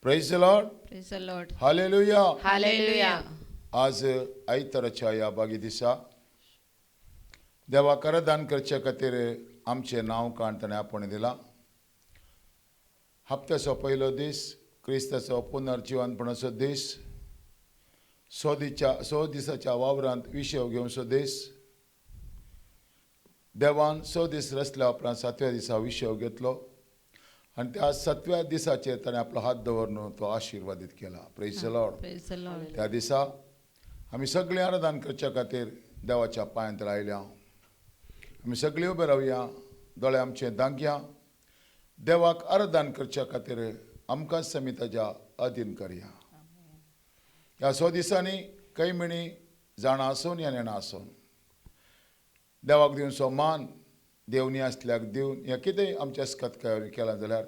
Praise the Lord. Praise the Lord. Hallelujah. Hallelujah. आज आयताराच्या या बागी दिसा देवा करदान करचे खातीर आमचे नाव काणताणे आपण दिला. हप्त्याचो पयलो दीस, क्रिस्ताचो पुनर्जीवनपणाचो दीस, 100 दिसाच्या वावरांत विशय घेवचो दीस. देवान 100 दीस रचल्या उपरांत 7व्या दिसा विशय घेतलो आणि त्या 7व्या दिसाचेर ताणें आपलो हात दवरून तो आशिर्वादीत केला. Praise the Lord. Praise the Lord. त्या दिसा आमी सगळीं आराधना करच्या खातीर देवाच्या पांयांत लायल्या. आमी सगळीं उबे रावया, दोळे आमचे धांकया. देवाक आराधना करच्या खातीर आमकांच आमी ताच्या अधीन करया. ह्या 100 दिसांनी काही मिणी जाणां आसून या नेणां आसून देवाक दिवचो मान, देवनी आसल्याक दिवन हें कितेंय आमच्या खतखत्यार केलां जाल्यार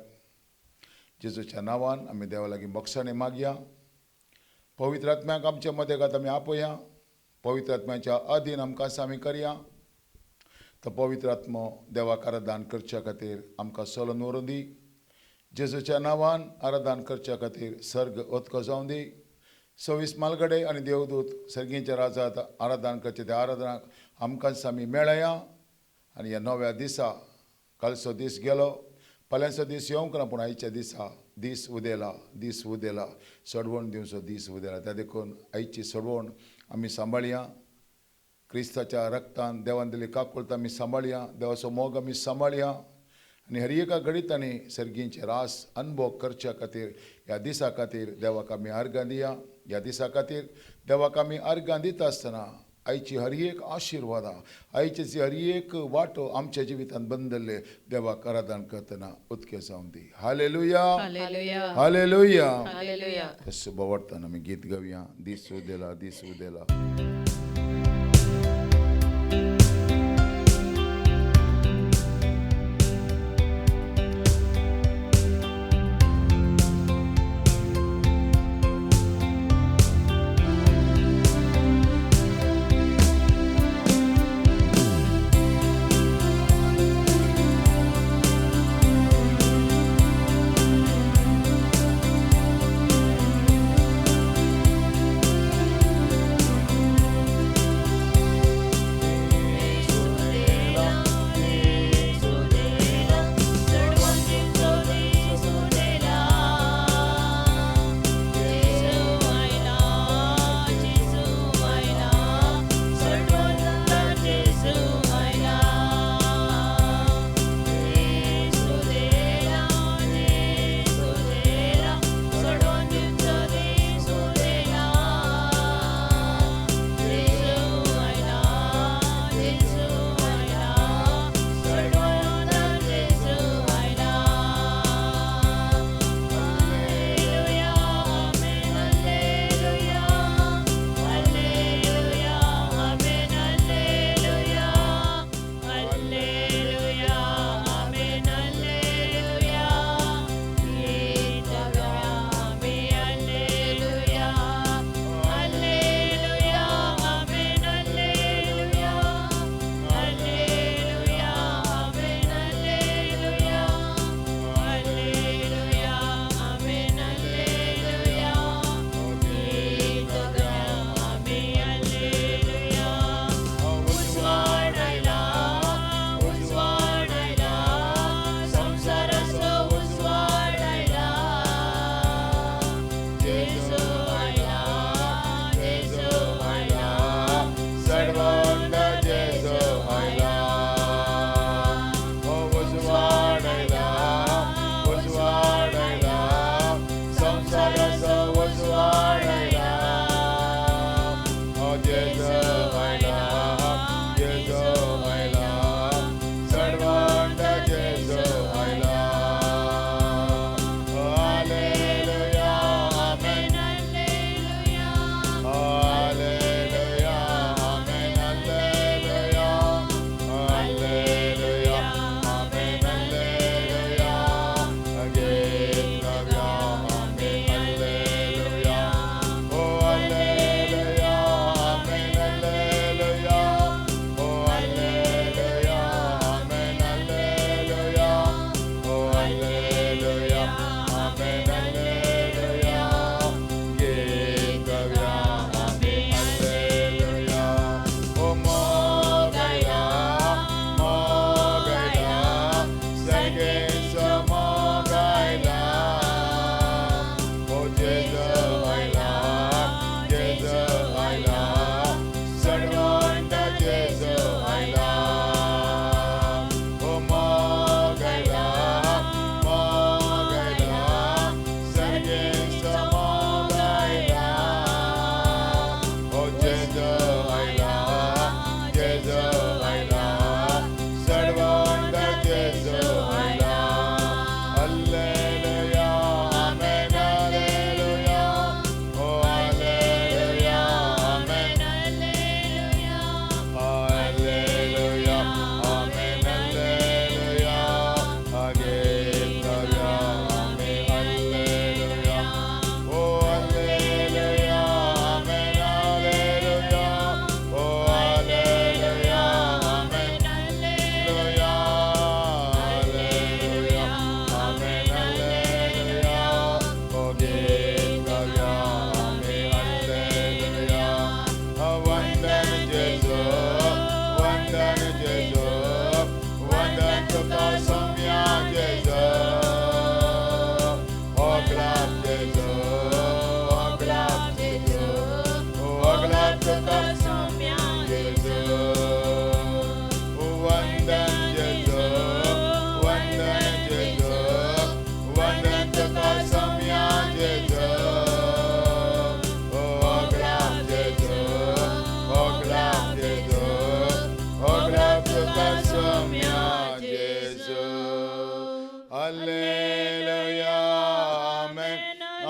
जेजूच्या नांवान आमी देवा लागीं बक्षाणे मागया. पवित्र आत्म्याक आमच्या मदेगात आमी आपया. पवित्र आत्म्याच्या अधीन आमकां आमी करया. तो पवित्र आत्मो देवाक आराधना करच्या खातीर आमकां चलोन व्हरूं दी. जेजूच्या नांवान आराधना करच्या खातीर सर्ग उदको जावं दी. 26 मालगडे आनी देवदूत सर्गींच्या राजांत आराधना करचे त्या आराधनाक आमकांच आमी मेळया. आनी ह्या नव्या दिसा कालचो दीस गेलो, फाल्यांचो दीस येवंक ना, पूण आयच्या दिसा दीस उदेला, सडवण दिवचो दीस उदेला. त्या देखून आयची सडवण आमी सांबाळया. क्रिस्ताच्या रक्तान देवान दिली काकुळत आमी सांबाळया. देवाचो मोग आमी सांबाळया आनी हर एका घडीत आनी सर्गींचे रास अनुभव करच्या खातीर ह्या दिसा खातीर देवाक आमी आर्गां दिया. ह्या दिसा खातीर देवाक आमी आर्गां दिता आसतना आयची हर एक आशिर्वादां, आयची हर एक वाटो आमच्या जिवितांत बंदरले देवाक आराधना करतना उदके जावं दी. हालेलुया. Hallelujah. हालेलुया. हालेलुया. शुभ वर्तन आमी गीत गावया. दीस उदेला.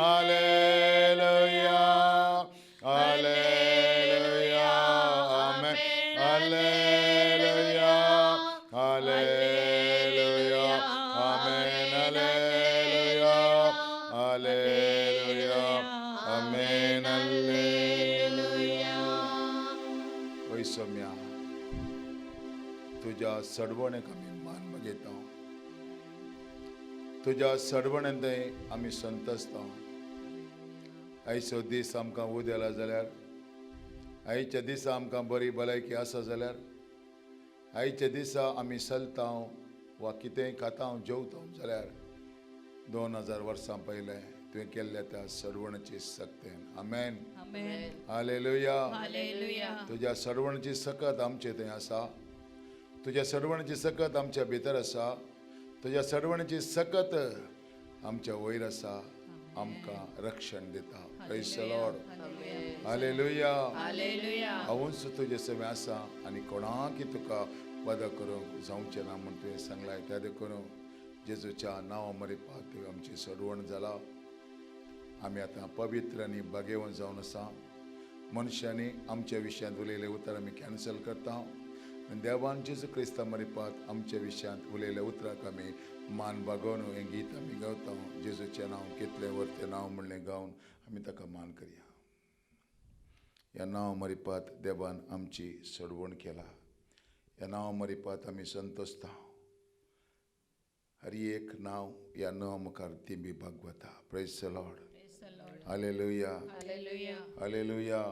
Alleluia, Alleluia, Amen. Alleluia, Alleluia, Amen. Alleluia, Alleluia, Amen. Alleluia. ओय सौम्या, तुझ्या सडवणेक आम्ही मान बघेता, तुझ्या सडवणेंत आम्ही संतसता. आयचो दीस आमकां उदेला जाल्यार, आयच्या दिसा आमकां बरी भलायकी आसा जाल्यार, आयच्या दिसा आमी चलता वा कितेंय खाता जेवता जाल्यार 2000 वर्सां पयलें तुवें केल्ल्या त्या सडवणाची सक्तेन. आमेन. हालेलुया. तुज्या सडवणाची सकत आमचे थंय आसा, तुज्या सडवणाची सकत आमच्या भितर आसा, तुज्या सडवणाची सकत आमच्या वयर आसा, आमकां रक्षण दिता. Praise the lord. हालेलुया. हांवूच तुजे सवे आसा आनी कोणाकय तुका वध करूंक जावचें ना म्हूण तुवें सांगलां. त्या देखून जेजूच्या नांवा मरिपाक आमची सडवण जाला. आमी आतां पवित्र आनी बागेवन जावन आसा. मनशांनी आमच्या विशयांत उलयलें उतर आमी कॅन्सल करता. देवान जेजू क्रिस्ता मरिपाक आमच्या विशयांत उलयल्या उतराक आमी मान बागोवन हें गीत आमी गावता. जेजूचें नांव कितलें वर्तें नांव म्हणलें गावन आमी ताका मान करया. ह्या नांव मरिपात देवान आमची सडवण केला. ह्या नांव मरिपात आमी संतोसता. हर एक नांव ह्या नांव मुखार तिंबी भागवता. Praise the lord. Hallelujah. Hallelujah.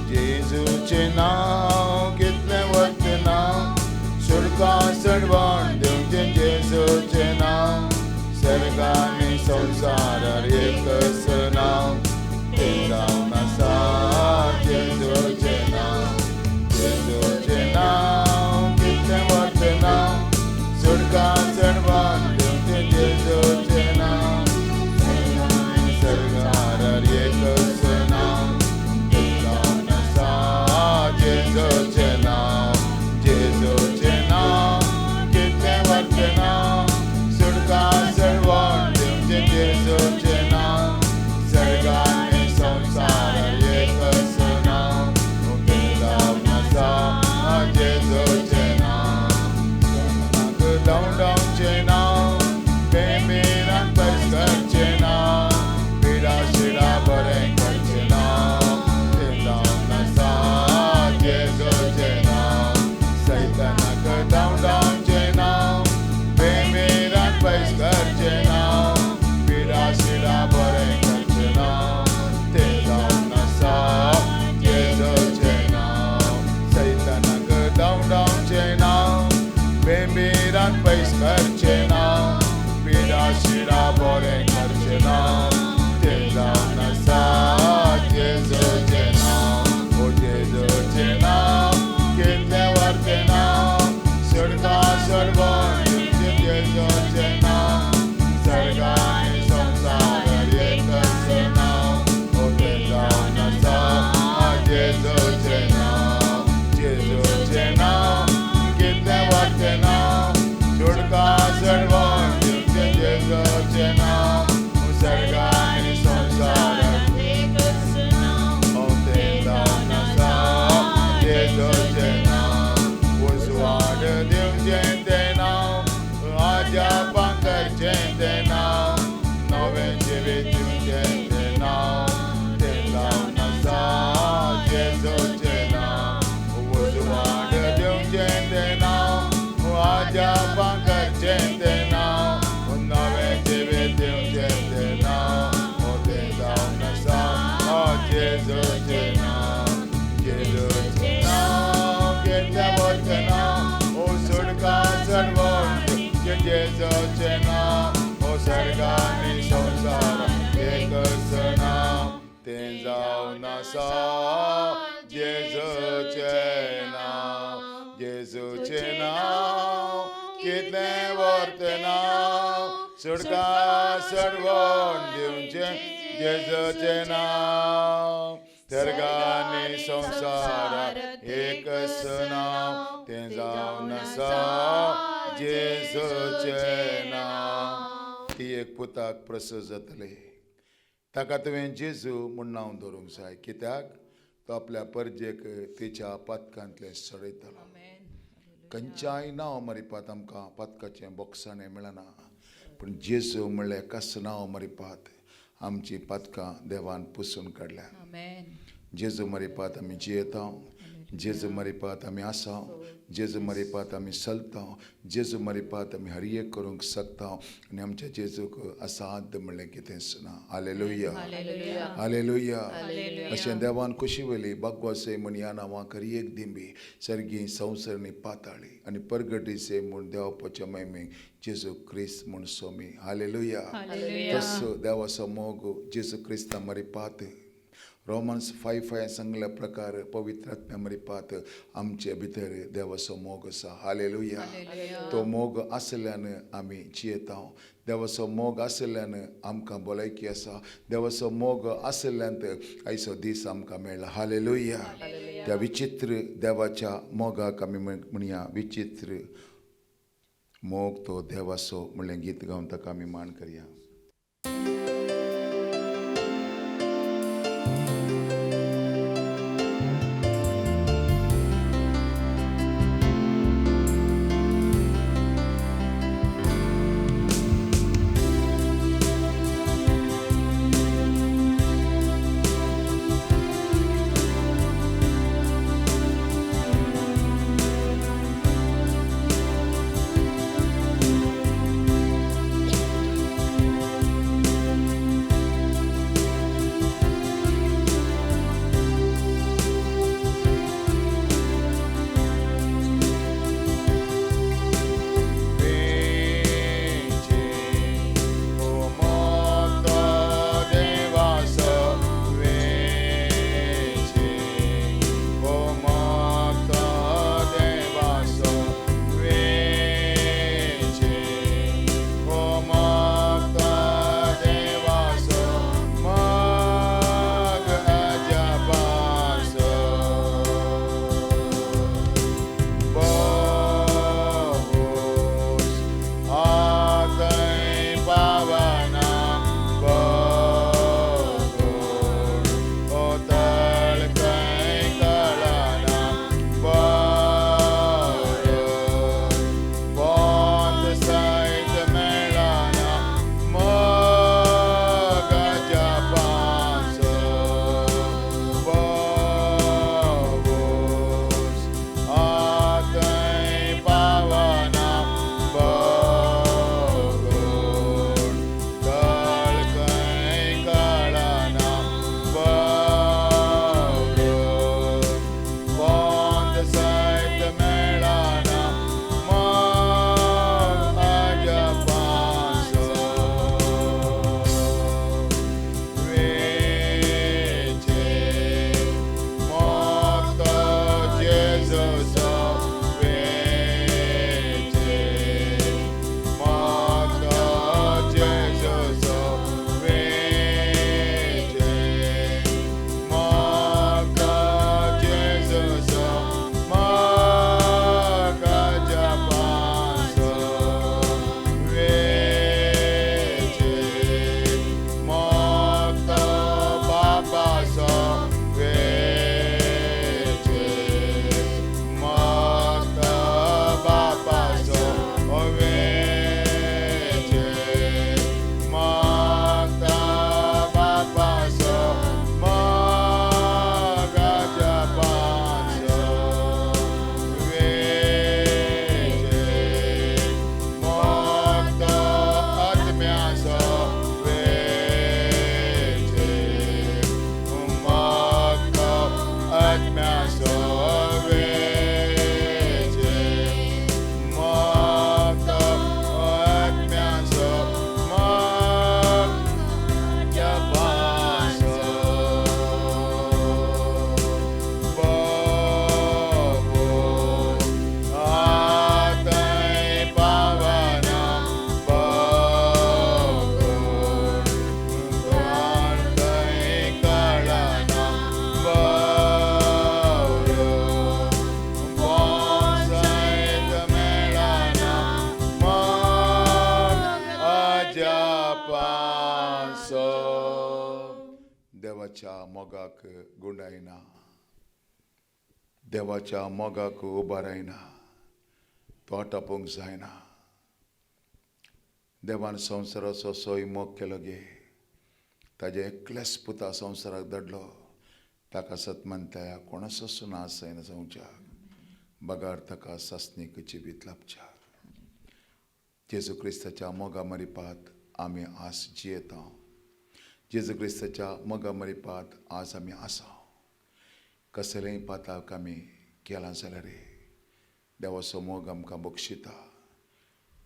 जेजूचें नांव कितलें वर्तें नांव, सुडकां सडवण दिवचें जेजूचें नांव. सर्ग आनी संवसारार एकच नांव, तें जावन आसा जेजूचें नांव. जेजूचें नांव कितलें वर्तें नांव, सुडकां सडवण दिवचें जेजूचें नांव. सर्गारार एकच नांव, जेजूचें नांव. जेजूचें नांव कितलें वर्तें नांव, सुडकां सडवण दिवचें जेजूचें नांव. सर्ग आनी संवसारार एकच नांव, तें जावन आसा जेजूचें नांव. धांवडावचें नांव, बेमेरान पयस करचें नांव, पिडा शिडा बरें करचें नांव. तें जावन आसा जेजूचें नांव. सैतानाक धांवडावचें नांव, बेमेरान पयस करचें नांव, पिडा शिडा बरें करचें नांव. तें जावन आसा जेजूचें नांव. सैतानाक धांवडावचें नांव, बेमेरान पयस करचें नांव, पिडा शिडा बरें करचें नांव. तें जावन आसा जेजूचें नांव. ओ जेजूचें नांव कितलें वर्तें नांव, सुडकां सडवण दिवचें जेजूचें नांव. सर्ग आनी संवसारार एकच नांव, ओ तें जावन आसा जेजूचें नांव. जेजूचें नांव कितलें वर्तें नांव, सुडकां सडवण दिवचें जेजूचें नांव. सर्ग आनी संवसारार ओ तें जावन आसा जेजूचें नांव. उजवाड दिवचें तें नांव, आजापां करचें तें नांव, नवें जिवीत दिवचें तें नांव. तें जावन आसा जेजूचें नांव. उजवाड नसा जेजूचें नांव जेजूचें नांव कितलें वर्थ नांव सुटका सडवून दिवचें जेजूचें नांव सर्गांनी संवसारांत एकच नांव तें जावन आसा जेजूचें नांव. ती एक पुताक प्रसूत जातली ताका तुवें जेजू म्हूण नांव दवरूंक जाय कित्याक तो आपल्या परजेक तिच्या पदकांतले सडयतलो. खंयच्याय नांव मारिपात आमकां पदकाचें बोक्साणें मेळना पूण जेजू म्हणलें कस नांव मारिपात आमची पदकां देवान पुसून काडल्या. जेजू मारिपात आमी जियेता जेजू मारिपात आमी आसा जेजू मारिपात आमी चलता जेजू मारिपात आमी हर एक करूंक शकता आनी आमच्या जेजूक असाध्य म्हणलें कितेंच ना. Hallelujah hallelujah. अशें देवान खुशी वयली भगवसे म्हूण ह्या नांवाक हर एक दिंबी सर्गी संवसारनी पाताळी आनी परगटीचे म्हूण देवाच्या महिमेक जेजू क्रिस्त म्हूण सोमी. हालेलुया. तसो देवाचो मोग जेजू क्रिस्ता मारिपात रोमन्स 5:5 सांगल्या प्रकार पवित्र आत्म्या मारिपात आमचे भितर देवाचो मोग आसा. हालेलुया. तो मोग आसल्यान आमी जियेता देवाचो मोग आसल्यान आमकां भलायकी आसा देवाचो मोग आसल्यान आयचो दीस आमकां मेळ्ळा. हालेलुया. त्या विचित्र देवाच्या मोगाक आमी म्हणया विचित्र मोग तो देवाचो म्हणलें गीत गावन ताका आमी मान करया. देवाच्या मोगाक गुंडायना, देवाच्या मोगाक उबा रायना, तो आटापोवंक जायना. देवान संवसाराचो सोय मोग केलो गे, ताजे एकल्याच पुता संवसाराक धाडलो, ताका सतमंत्या कोणासून आस जायना जावच्याक, बगार ताका सासणीक जिवीत लाभच्याक. जेजू क्रिस्ताच्या मोगा मरिपात आमी आस जियेता. जेजू क्रिस्ताच्या मोगा मरिपात आज आमी आसा. कसलेय पाताक आमी केलां जाल्यार देवाचो मोग आमकां बक्षिता.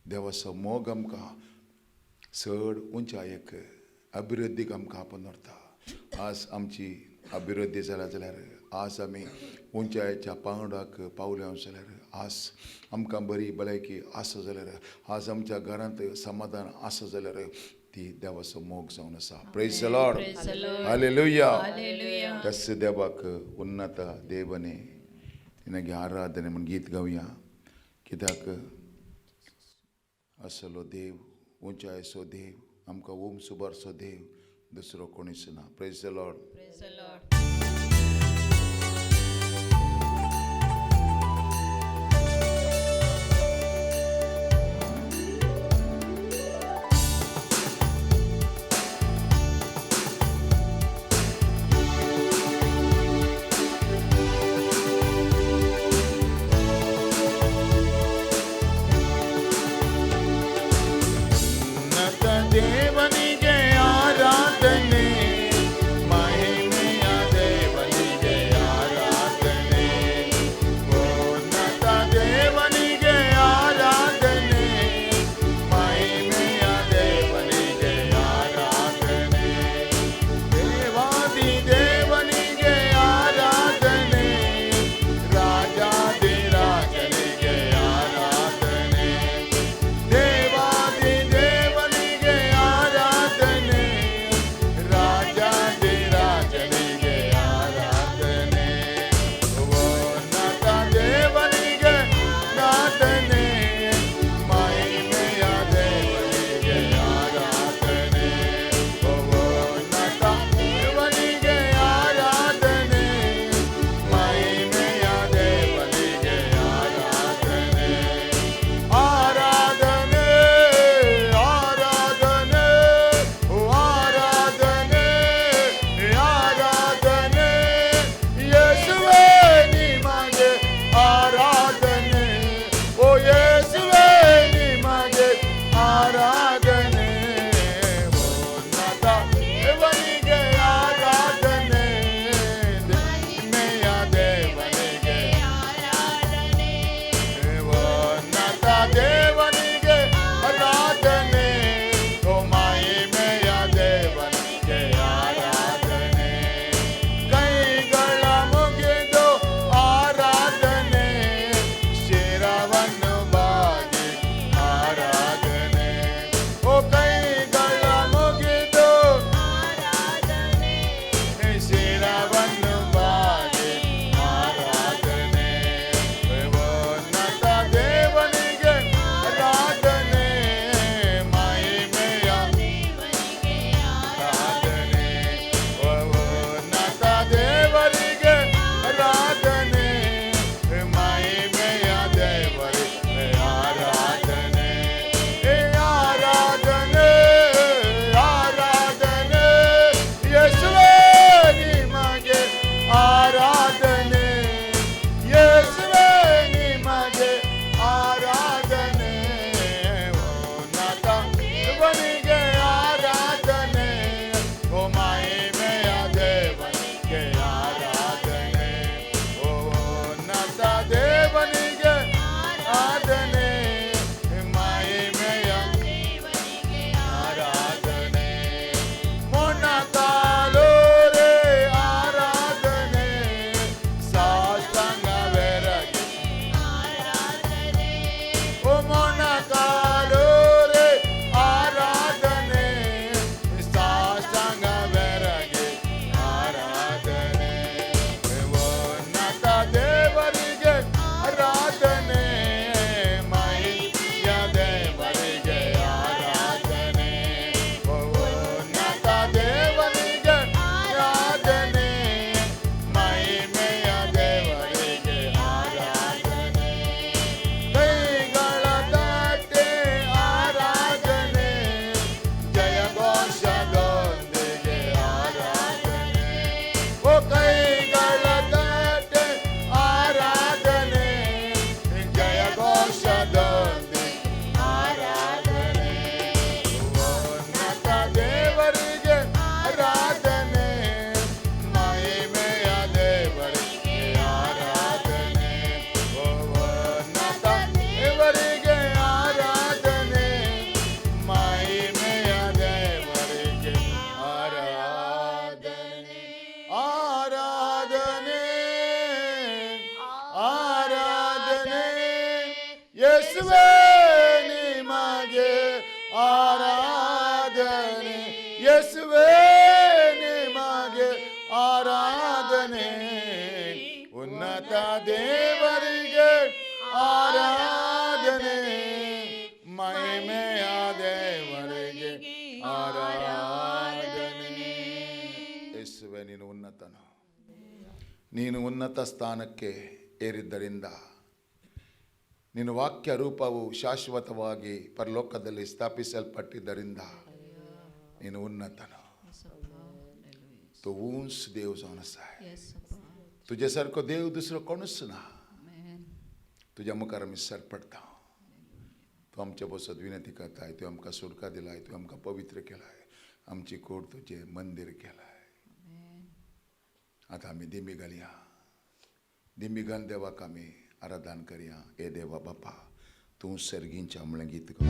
देवाचो मोग आमकां चड उंचायेक अभिवृद्धीक आमकां आपण व्हरता. आज आमची अभिवृद्धी जाल्या जाल्यार, आज आमी उंचायेच्या पांवड्याक पावल्या जाल्यार, आज आमकां बरी भलायकी आसा जाल्यार, आज आमच्या घरांत समाधान आसा जाल्यार ती देवाचो मोग जावन आसा. Praise the lord, hallelujah. तस देवाक उन्नत देवने निनगे आराधने म्हण गीत गावया. कित्याक असलो देव, उंचायेचो देव, आमकां ओम सुबारचो देव दुसरो कोणीच ना. Praise the Lord. ದೇವನಿಗೆ ಆರಾಧನೆ, ಮಹಿಮೆಯ ದೇವ ಯೇಸುವೇ ನಿಮಗೆ ಆರಾಧನೆ, ಯೇಸುವೇ ನಿಮಗೆ ಆರಾಧನೆ, ಉನ್ನತ ದೇವರಿಗೆ ಆರಾಧನೆ, ಮಹಿಮೆಯ ದೇವರಿಗೆ ಆರಾಧನೆ. ಯೇಸುವೇ ನೀನು ಉನ್ನತನು, ನೀನು ಉನ್ನತ ಸ್ಥಾನಕ್ಕೆ ಏರಿದ್ದರಿಂದ, ನಿನ್ನ ವಾಕ್ಯ ರೂಪವು ಶಾಶ್ವತವಾಗಿ ಪರಲೋಕದಲ್ಲಿ ಸ್ಥಾಪಿಸಲ್ಪಟ್ಟಿದ್ದರಿಂದ ನೀನು ಉನ್ನತನು. तो ऊंच देव जाना है, तुझे सर को देव दुसरं कोणच ना, तुझ्या मुखार मी सर पडता. तू आमच्या बसत विनंती करताय, तू आमका सुटका दिलाय, तू आमका पवित्र केलाय, आमची कोड तुझे मंदिर केलाय. आता आम्ही दिंबी घालया, दिंबी घाल देवाक आम्ही आराधन करूया. ए देवा बापा, तू सर्गींच्या गीत गा.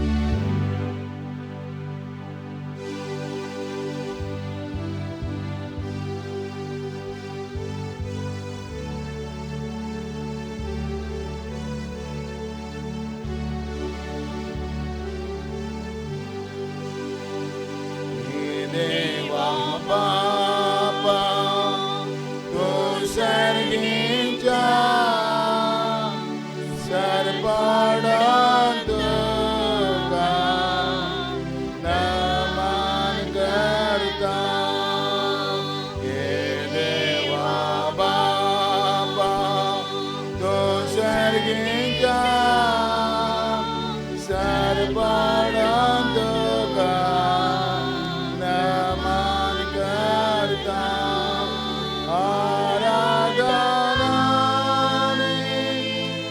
देवा बापा, तू सर्गींच्या सरपाडात तुका नमन करता. हे देवा बापा, तू सर्गींच्या सरपाडात तुका नमन करता. आराधनाने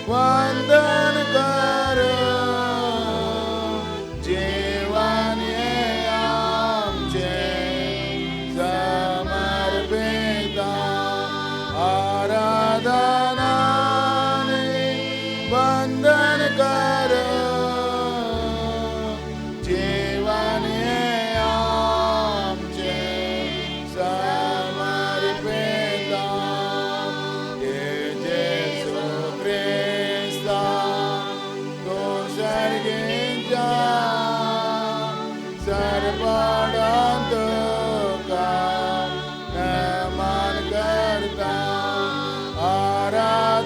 वंदन कर, जीवन हे आमचे समर्पिता. आराधनाने वंदन कर, जीवन हे आमचे समर्पिता. हे येशू ख्रिस्ता, तू सर्गींच्या सरपाडात तुका नमन करता.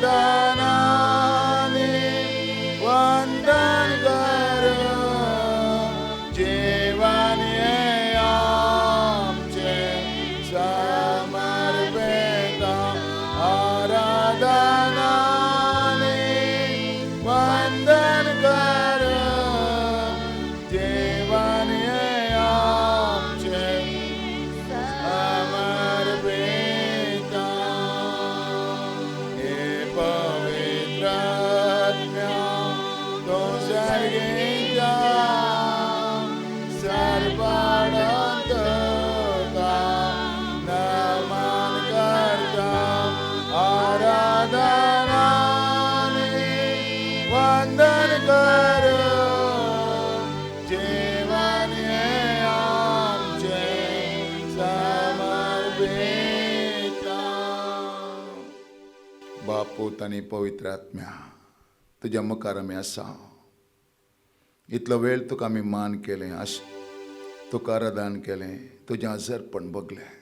आराधनाने वंदन कर, जीवन हे आमचे समर्पिता. आराधनाने वंदन कर, जीवन हे आमचे समर्पिता. हे पवित्र आत्म्या, तू सर्गींच्या सरपाडात तुका नमन करता. आराधनाने वंदन कर, जीवन हे आमचे समर्पिता. बापू तनी पवित्र आत्म्या, तुझ्या मुखार आमी आसा. इतलो वेळ तुका आमी मान केलें, तुका आराधन केलें, तुजें आजारपण बगलें.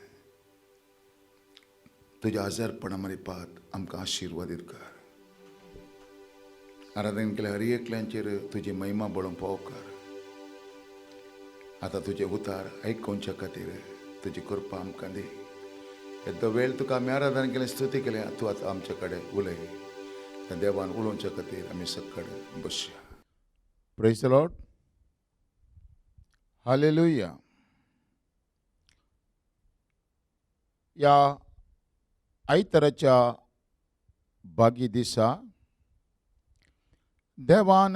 तुझ्या आजारपणा पात आमकां आशिर्वादीत कर. आराधन केल्या हर एकल्यांचेर तुजी महिमा बळोवन पाव कर. आता तुझे उतार आयकोवच्या खातीर तुजी कृपा आमकां दी. येदो वेळ तुका आमी आराधन केलें, स्तुती केलें, तूं आतां आमचे कडेन उलय. त्या देवान उलोवच्या खातीर आमी सकड बसया. Praise the lord. हालेलुया. या आयताराच्या बागी दिसा देवान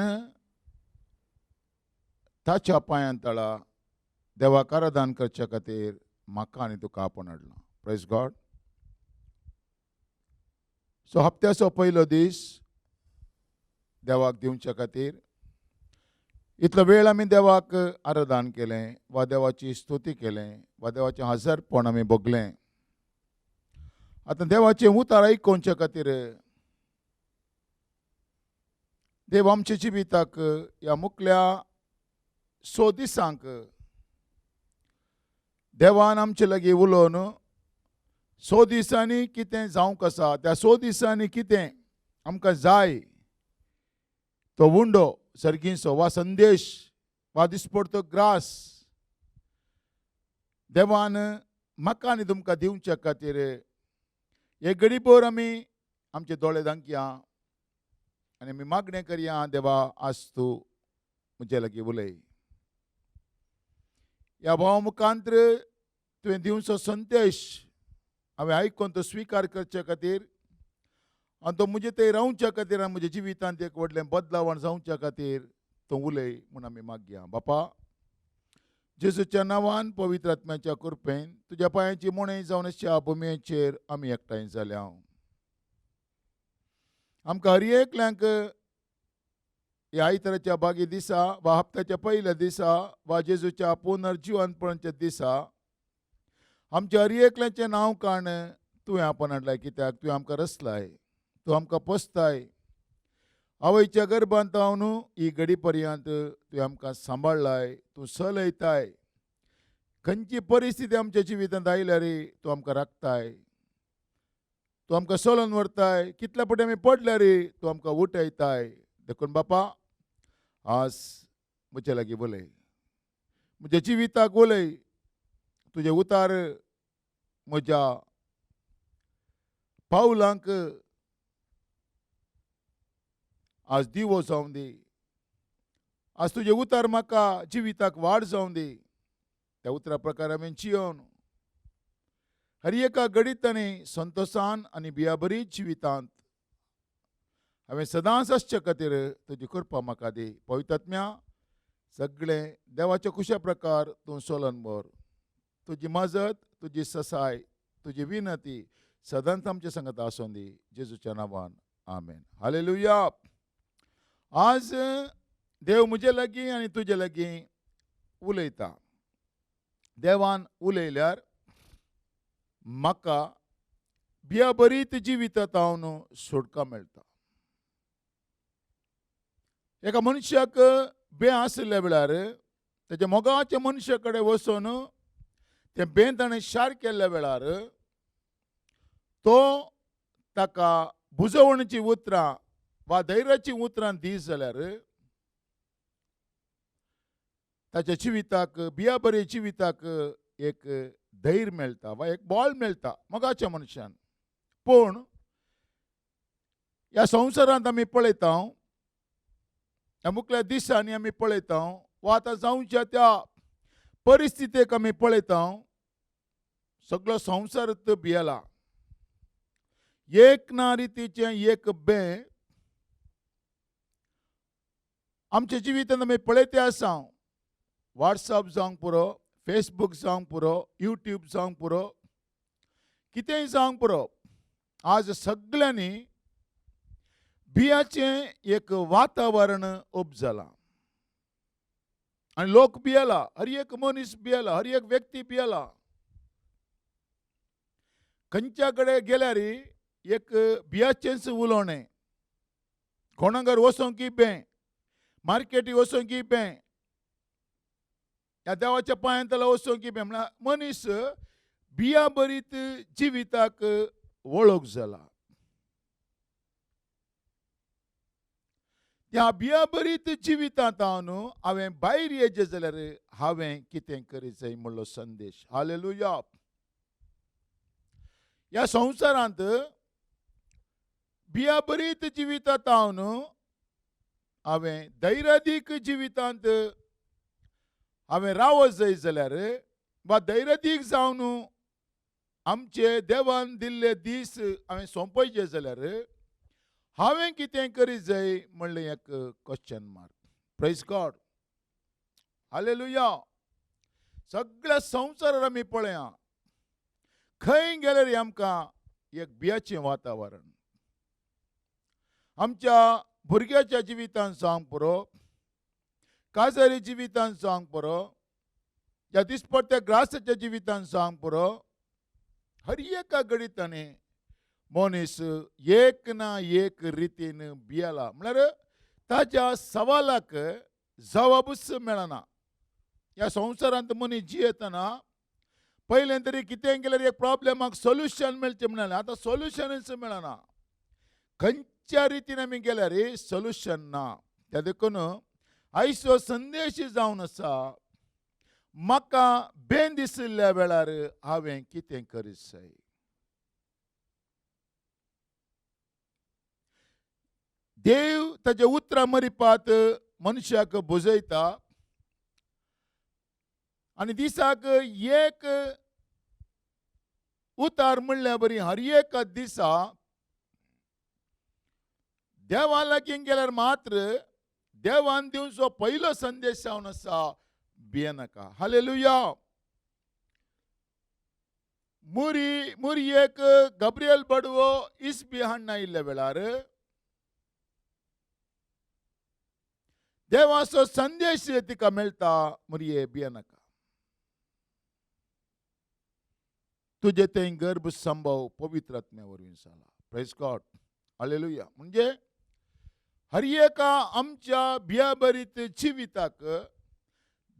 ताच्या पांयां तळा देवाक आराधन करच्या खातीर म्हाका आनी तुका आपण हाडला. Praise God. सो हप्त्याचो पयलो दीस देवाक दिवच्या खातीर इतलो वेळ आमी देवाक आराधन केलें, वा देवाची स्तुती केलें, वा देवाचें हजरपण आमी भोगलें. आतां देवाचें उतार आयकोवच्या खातीर देव आमच्या जिविताक ह्या मुखल्या 100 दिसांक देवान आमचे लागीं उलोवन 100 दिसांनी कितें जावंक आसा, त्या 100 दिसांनी कितें आमकां जाय तो उंडो सर्गीचो वा संदेश वा दिसपडतो ग्रास देवान म्हाका आनी तुमकां दिवच्या खातीर एक घडीभर आमी आमचे दोळे धांकया आनी आमी मागणें करया, देवा आज तूं म्हजे लागीं उलय. ह्या भावा मुखांतर तुवें दिवचो संदेश हांवें आयकून तो स्विकार करचे खातीर आनी तो म्हजे थंय रावच्या खातीर आनी म्हज्या जिवितांत एक व्हडलें बदलावण जावच्या खातीर तूं उलय म्हूण आमी मागया. बापा, जेजूच्या नांवान पवित्र आत्म्याच्या कृपेन तुज्या पांयाची मोणें जावन अशा भुमयेचेर आमी एकठांय जाल्या. आमकां हर एकल्यांक ह्या आयताराच्या बागी दिसा वा हप्त्याच्या पयल्या दिसा वा जेजूच्या पुनर्जीवनपणाच्या दिसा आमच्या हर एकल्याचें नांव काण तुवें आपण हाडलाय, कित्याक तुवें आमकां रचलाय, तूं आमकां पोसताय. आवयच्या गर्भांत हांव न्हू ही घडी पर्यंत तुवें आमकां सांबाळलाय, तूं चलयताय. खंयची परिस्थिती आमच्या जिवितांत आयल्या रे तूं आमकां राखताय, तूं आमकां चलोवन व्हरताय. कितल्या फावटी आमी पडल्या रे तूं आमकां उठयताय. देखून बापा, आज म्हजे लागीं उलय, म्हज्या जिविताक उलय. तुजे उतार म्हज्या पावलांक आज दिवो जावं दी. आज तुजे उतार म्हाका जिविताक वाड जावं दी. त्या उतरा प्रकार हांवें जियोन हर एका घडींत संतोषान आनी बियाबरीत जिवितांत हांवें सदांच आसचे खातीर तुजी कृपा म्हाका दी. पवित्र आत्म्या, सगळें देवाच्या खुशा प्रकार तूं चलोवन व्हर. तुजी मजत, तुजी ससाय, तुजी विनती सदांच आमच्या संगत आसूं दी. जेजूच्या नांवान आमेन. हालेलुया. आज देव म्हजे लागीं आनी तुजे लागीं उलयता. देवान उलयल्यार म्हाका बियाबरीत जिवितांत हांव सुटका मेळटा. एका मनशाक बे आसल्या वेळार तेज्या मोगाच्या मनशा कडेन वचून तें बें ताणें शार केल्ल्या वेळार तो ताका बुजवणेची उतरां वा धैर्याची उतरां दी जाल्यार ताच्या जिविताक, बियाबरी जिविताक एक धैर्य मेळटा वा एक बळ मेळटा मोगाच्या मनशान. पूण ह्या संवसारांत आमी पळयता, ह्या मुखल्या दिसांनी आमी पळयता वा आतां जावच्या त्या परिस्थितीक आमी पळयता, सगळो संवसार भियेला. एक ना रितीचें एक बें आमच्या जिवितांत आमी पळयते आसा. व्हॉट्सअप जावंक पुरो, फेसबूक जावंक पुरो, यूट्यूब जावंक पुरो, कितेंय जावंक पुरो, आज सगळ्यांनी भियाचें एक वातावरण उब जालां. आनी लोक भियेला, हर एक मनीस भियेला, हर एक व्यक्ती भियेला. खंयच्या कडेन गेल्यार एक भियाचेंच उलोवणें. कोणागर वचोंकी बें, मार्केटी वचोंकी बें, ह्या देवाच्या पांयांतला वचोंकी बें. म्हळ्यार मनीस बियाबरीत जिविताक वळख जाला. त्या बियाबरीत जिवितांत हांवें भायर येचें जाल्यार हांवें कितें करीत जाय म्हणलो संदेश. हालेलुया. ह्या संवसारांत बियाबरीत जिवितांत हांवें धैर्यादीक जिवितांत हांवें रावत जाय जाल्यार वा धैर्यादीक जावन आमचे देवान दिल्ले दीस हांवें सोंपयचे जाल्यार हांवें कितें करीत जाय म्हणलें एक question mark. Praise God. Hallelujah. सगळ्या संवसारार आमी पळया, खंय गेल्यार आमकां एक भियाचें वातावरण. आमच्या भुरग्याच्या जिवितांत जावंक पुरो, काजारी जिवितांत जावंक पुरो, ह्या दिसपट्ट्या ग्रासाच्या जिवितांत जावंक पुरो, हर एका घडीत मनीस एक ना एक रितीन भियेला. म्हळ्यार ताच्या सवालाक जवाबूच मेळना. ह्या संवसारांत मनीस जियेतना पयलें तरी कितें केल्यार एक प्रॉब्लेमाक सोल्युशन मेळचें म्हणलें, आतां सोल्युशनच मेळना. खंयच्या रितीन आमी गेल्यार सोल्युशन ना. त्या देखून आयचो संदेश जावन आसा, म्हाका बेन दिशिल्ल्या वेळार हांवें कितें करीत जाय. देव ताचे उतरां मरिपात मनशाक बुजयता आनी दिसाक एक उतार म्हणल्या बरी हर एक दिसा देवा लागीं गेल्यार मात्र देवान दिवचो पयलो संदेश जावन आसा, भियेनाका. हालेलुया. मुरयेक गब्रियल बडवो इसबी हाडून आयिल्ल्या वेळार देवाचो संदेश तिका मेळटा, मुरये भियेनाका. तुजे तें गर्भ संभव पवित्र आत्म्या वरवीं जाला. Praise God. हालेलुया. म्हणजे हर एका आमच्या भियाबरीत जिविताक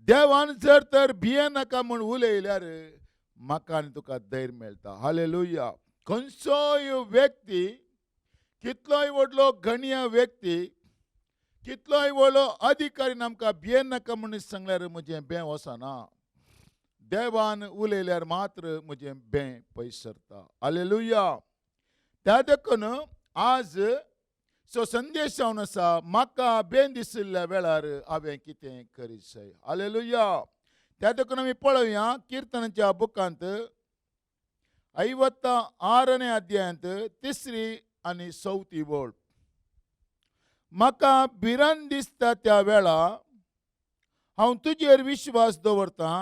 देवान जर तर भियेनाका म्हूण उलयल्यार म्हाका आनी तुका धैर्य मेळटा. हालेलुया. खंयचोय व्यक्ती, कितलोय व्हडलो गणीय व्यक्ती, कितलोय व्हडलो अधिकारीन आमकां भियेनाका म्हणून सांगल्यार म्हजें भें वचना. देवान उलयल्यार मात्र म्हजें भें पयस सरता. हालेलुया. त्या देखून आज संदेश जावन आसा, म्हाका बेन दिशिल्ल्या वेळार हांवें कितें करीत जाय. हालेलुया. त्या देखून आमी पळोवया किर्तनाच्या बुकांत 56 अध्यायांत 3 आनी 4 वळ. म्हाका भिरांत दिसता त्या वेळा हांव तुजेर विश्वास दवरतां,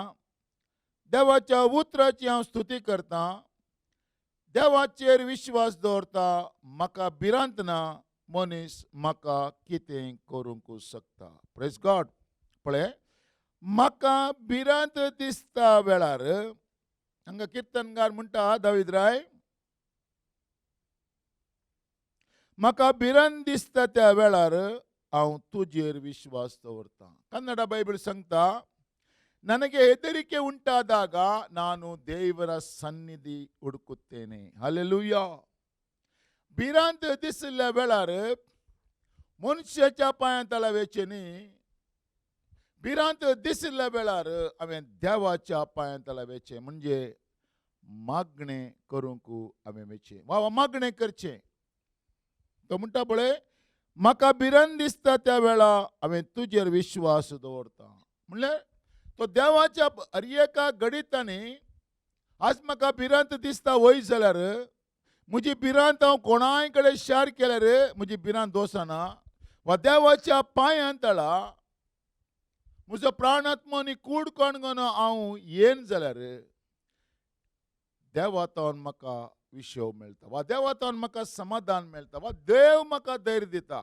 देवाच्या उतराची हांव स्तुती करतां. देवाचेर विश्वास दवरता, म्हाका भिरांत ना, मनीस म्हाका कितें करूंक शकता. Praise God. पळय, म्हाका भिरांत दिसता वेळार हांगा किर्तनकार म्हणटा, दावीदराय, म्हाका भिरांत दिसता त्या वेळार हांव तुजेर विश्वास दवरतां. ಕನ್ನಡ ಬೈಬಲ್ सांगता, ನನಗೆ ಹೆದರಿಕೆ ಉಂಟಾದಾಗ ನಾನು ದೇವರ ಸನ್ನಿಧಿ ಹುಡುಕುತ್ತೇನೆ. हालेलुया. भिरांत दिसल्या वेळार मनशाच्या पांयां तळा वेचे न्ही, भिरांत दिसल्या वेळार हांवें देवाच्या पांयां तळा वेचे, म्हणजे मागणें करूंक हांवें वेचें वा मागणें करचें. तो म्हणटा पळय, म्हाका भिरांत दिसता त्या वेळा हांवें तुजेर विश्वास दवरतां. म्हणल्यार तो देवाच्या हर एका घडीतांनी आज म्हाका भिरांत दिसता वय जाल्यार म्हजी भिरांत हांव कोणाय कडेन शेअर केल्यार म्हजी भिरांत वचना. वा देवाच्या पांयां तळा म्हजो प्राणात्मो आनी कूड कणगोन हांव येन जाल्यार देवातावन म्हाका विशय मेळटा, वा देवातावन म्हाका समाधान मेळटा, वा देव म्हाका धैर्य दिता.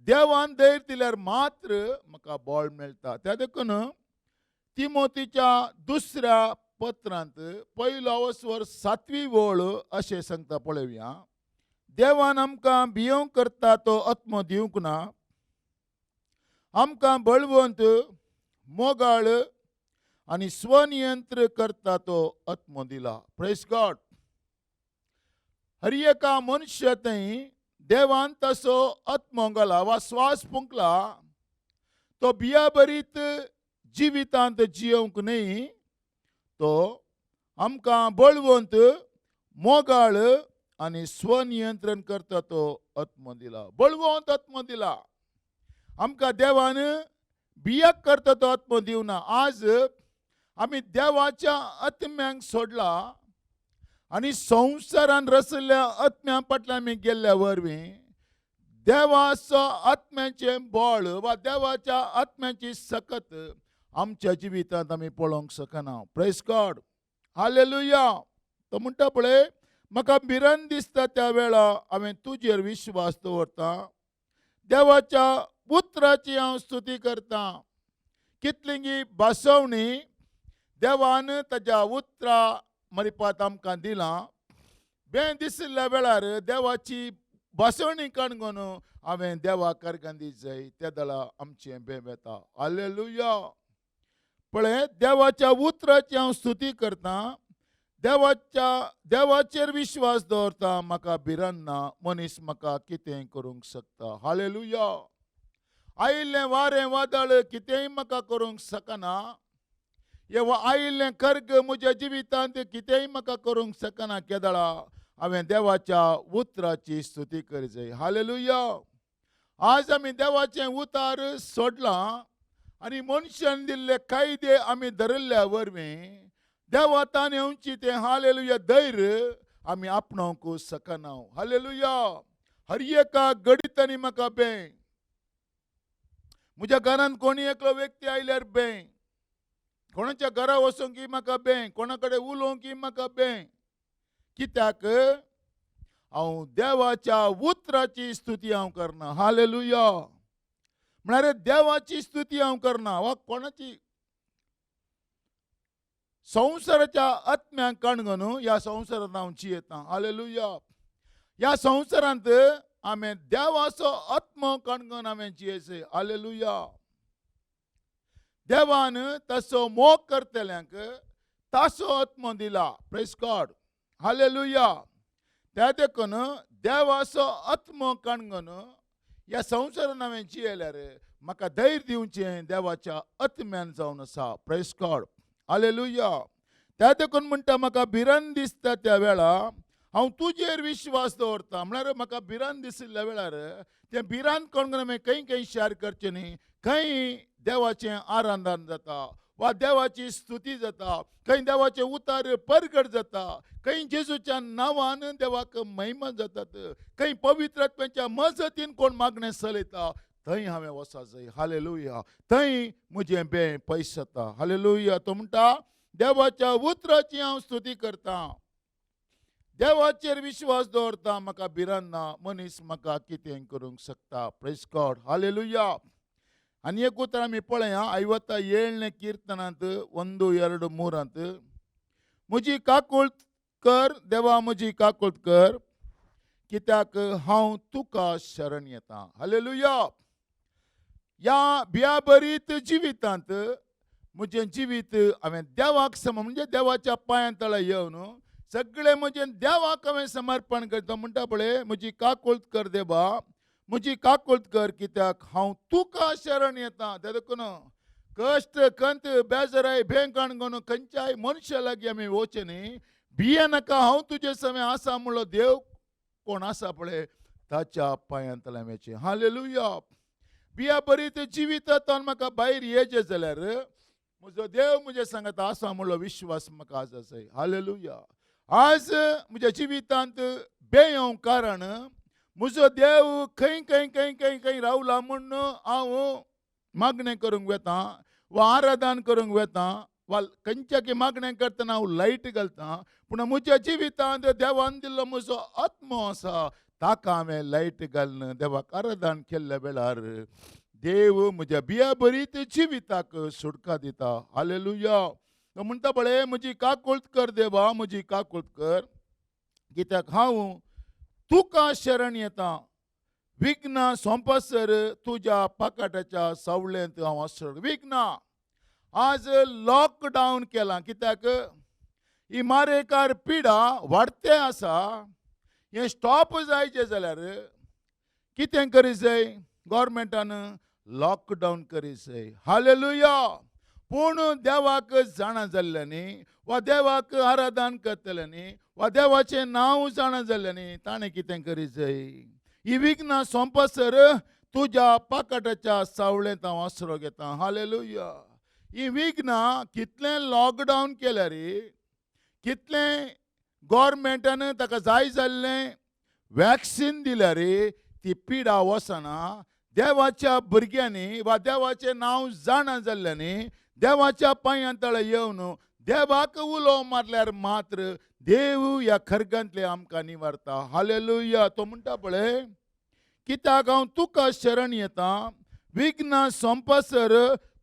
देवान धैर्य दिल्यार मात्र म्हाका बळ मेळटा. त्या देखून तिमोथीच्या 2 पत्रांत 1 स्वर 7 वळ अशें सांगता, पळोवया. देवान आमकां भियोंक करता तो आत्मो दिवंक ना, आमकां बळवंत, मोगाळ आनी स्वनियंत्र करता तो आत्मो दिला. Praise God. हर एका मनुष्य थंय देवान तसो आत्मो घाला वा श्वास फुंकला. तो भियाबरीत जिवितांत जियोंक न्ही, तो आमकां बळवंत, मोगाळ आनी स्वनियंत्रण करता तो आत्मो दिला. बळवंत आत्मो दिला. आमकां देवान बियाक करता तो आत्मो दिवना. आज आमी देवाच्या आत्म्यांक सोडला आनी संवसारान रचल्या आत्म्या फाटल्यान आमी गेल्ल्या वरवीं देवाचो आत्म्याचें बळ वा देवाच्या आत्म्याची सकत आमच्या जिवितांत आमी पळोवंक शकना. Praise God. हालेलुया. तो म्हणटा पळय, म्हाका भिरांत दिसता त्या वेळा हांवें तुजेर विश्वास दवरतां, देवाच्या उतराची हांव स्तुती करतां. कितलींगी भासवणी देवान ताच्या उतरां मरिपात आमकां दिलां. बें दिसल्या वेळार देवाची बसवणी काणगोन हांवें देवा करगंदी जाय त्या दळा आमचें बेबेता. हालेलुया. पळय, देवाच्या उतराची हांव स्तुती करतां. देवाचेर विश्वास दवरता. म्हाका भिरांना मनीस म्हाका कितेंय करूंक शकता. हालेलुया. आयिल्लें वारें वादळ कितेंय म्हाका करूंक शकना. हे आयिल्लें कर्ग म्हज्या जिवितांत कितेंय म्हाका करूंक शकना. केदळा हांवें देवाच्या उतराची स्तुती करी जाय. हालेलुया. आज आमी देवाचें उतार सोडलां आनी मनशान दिल्ले कायदे आमी धरिल्ल्या वरवीं देवातान येवची तें हालेलुया धैर्य आमी आपणावंक शकना. हालेलुया. हर एका घडीत म्हाका बें. म्हज्या घरांत कोणी एकलो व्यक्ती आयल्यार बें. कोणाच्या घरा वचोंक म्हाका बें. कोणा कडेन उलोवंक म्हाका बें. कित्याक हांव देवाच्या उतराची स्तुती हांव करना. हालेलुया. म्हळ्यार देवाची स्तुती हांव करना. वा कोणाची संवसाराच्या आत्म्यांक काणगोन ह्या संवसारांत हांव जियेतां. हालेलुया. ह्या संवसारांत हांवें देवाचो आत्मो काणगोन हांवें जियेचें. हालेलुया. देवान तसो मोग करतल्यांक तासो आत्मो दिला. Praise God. हालेलुया. त्या देखून देवाचो आत्मो काणगोन ह्या संवसारान हांवें जियेल्यार म्हाका धैर्य दिवचें देवाच्या आत्म्यान जावन आसा. Praise God. हालेलुया. त्या देखून म्हणटा म्हाका भिरांत दिसता त्या वेळा हांव तुजेर विश्वास दवरतां. म्हळ्यार म्हाका भिरांत दिसल्या वेळार तें भिरांत काणगोन हांवें खंय शेअर करचें न्ही. खंय देवाचें आराधन जाता वा देवाची स्तुती जाता. खंय देवाचें उतार परगट जाता. खंय जेजूच्या नांवान देवाक महिमा जातात. खंय पवित्र आत्म्याच्या मजतीन कोण मागणें चलयता थंय हांवें वचूंक जाय. हालेलुया. थंय म्हजें बें पयस जाता. हालेलुया. तो म्हणटा देवाच्या उतराची हांव स्तुती करतां. देवाचेर विश्वास दवरता. म्हाका भिरांना मनीस म्हाका कितें करूंक शकता. Praise God. हालेलुया. आनी एक उतर आमी पळया 57ನೇ कीर्तनांत 1-2-3 म्हजी काकुळट कर देवा म्हजी काकुळट कर कित्याक हांव तुका शरण येतां. हालेलुया. ह्या बियाबरीत जिवितांत म्हजें जिवीत हांवें देवाक म्हणजे देवाच्या पांया तळा येवन सगळें म्हजें देवाक हांवें समर्पण करता. म्हणटा पळय म्हजी काकुळट कर देवा म्हजी काकुळट कर कित्याक हांव तुका शरण येतां. त्या देखून कश्ट कंत बेजाराय भें काणगोन खंयच्याय मनशा लागीं आमी वचचें न्ही. भिये नाका हांव तुजे समें आसा म्हणलो देव कोण आसा पळय ताच्या पांयां तळा वचचें. हालेलुया. बिया बरीत जिवितांतल्यान म्हाका भायर येचें जाल्यार म्हजो देव म्हजे सांगता आसा म्हणलो विश्वास म्हाका आज आसा. हालेलुया. आज म्हज्या जिवितांत बें येवंक कारण म्हजो देव खंय खंय खंय खंय खंय रावला म्हूण हांव मागणें करूंक वेतां वा आराधन करूंक वेतां वा खंयच्याकी मागणें करतना हांव लायट घालतां. पूण म्हज्या जिवितांत देवान दिल्लो म्हजो आत्मो आसा ताका हांवें लायट घालन देवाक आराधन केल्ल्या वेळार देव म्हज्या बियाबरीत जिविताक सुटका दिता. हालेलुया. तो म्हणटा पळय म्हजी काकुळट कर देवा म्हजी काकुळट कर कित्याक हांव तुका शरण येतां. विघ्नां सोंपसर तुज्या पाकाटाच्या सावळेंत हांव आसतलों. विघ्नां आज लॉकडावन केलां कित्याक ही मारेकार पिडा वाडते आसा. हें स्टॉप जायचें जाल्यार कितें करी जाय. गव्हर्मेंटान लॉकडावन करी जाय. हालेलुया. पूण देवाक जाणा जाल्ल्यांनी वा देवाक आराधन करतल्यांनी वा देवाचें नांव जाणा जाल्ल्यांनी ताणें कितें करी जाय. ही विघ्नां सोंपसर तुज्या पाकाटाच्या सावळेंत हांव आसरो घेतां. हालेलुया. ही विघ्नां कितलें लॉकडावन केल्यार कितलें गव्हर्मेंटान ताका जाय जाल्लें वॅक्सीन दिल्यार ती पिडा वचना. देवाच्या भुरग्यांनी वा देवाचें नांव जाणा जाल्ल्यांनी देवाच्या पांयां तळा येवन देवाक उलो मारल्यार मात्र देव ह्या खरगांतले आमकां निवारता. हालेलुया. तो म्हणटा पळय कित्याक हांव तुका शरण येतां. विघ्नां सोंपसर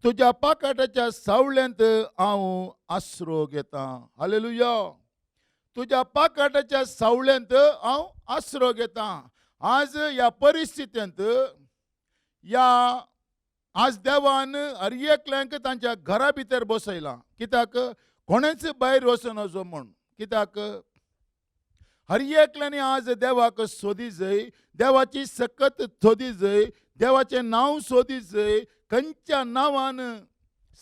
तुज्या पाकाटाच्या सावळेंत हांव आसरो घेतां. हालेलुया. तुज्या पाकाटाच्या सावळेंत हांव आसरो घेतां. आज या परिस्थितींत आज देवान हर एकल्यांक तांच्या घरा भितर बसयलां. कित्याक कोणेच भायर वचूं नजो म्हूण. कित्याक हर एकल्यानी आज देवाक सोदी जाय, देवाची सकत सोदी जाय, देवाचें नांव सोदी जाय, खंयच्या नांवान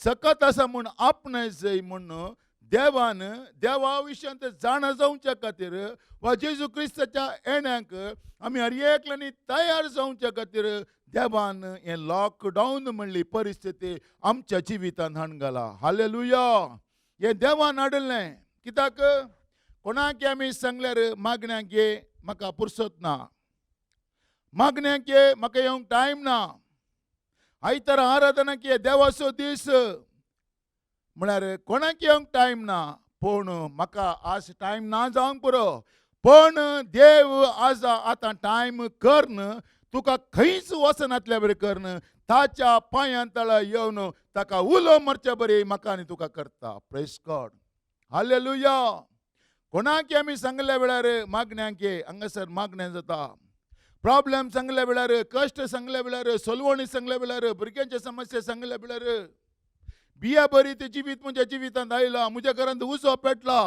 सकत आसा म्हूण आपणाय जाय म्हणून देवा विशयांत जाणा जावच्या खातीर वा जेजू क्रिस्ताच्या येण्याक आमी हर एकल्यांनी तयार जावच्या खातीर देवान हें लॉकडावन म्हणली परिस्थिती आमच्या जिवितांत हाडून घाला. हालेलुया. हें देवान हाडलें. कित्याक कोणाक आमी सांगल्यार मागण्यांक घे म्हाका पुरसत ना, मागण्यांक घे म्हाका येवंक टायम ना, आयतार आराधनाक ये देवाचो दीस म्हळ्यार कोणाक येवंक टायम ना. पूण म्हाका आज टायम ना जावंक पुरो, पण देव आज आतां टायम करन तुका खंयच वचनातल्या बरें करन ताच्या पांयां तळा येवन ताका उलो मारच्या बरें म्हाका आनी तुका करता. Praise God. हालेलुया. कोणाक आमी सांगल्या वेळार मागण्यांक घे हांगासर मागणें जाता. प्रॉब्लेम सांगल्या वेळार, कश्ट सांगल्या वेळार, सोलवणी सांगल्या वेळार, भुरग्यांचे समस्या सांगल्या वेळार, बिया बरी ते जिवीत म्हज्या जिवितांत आयला, म्हज्या घरांत उजो पेटला,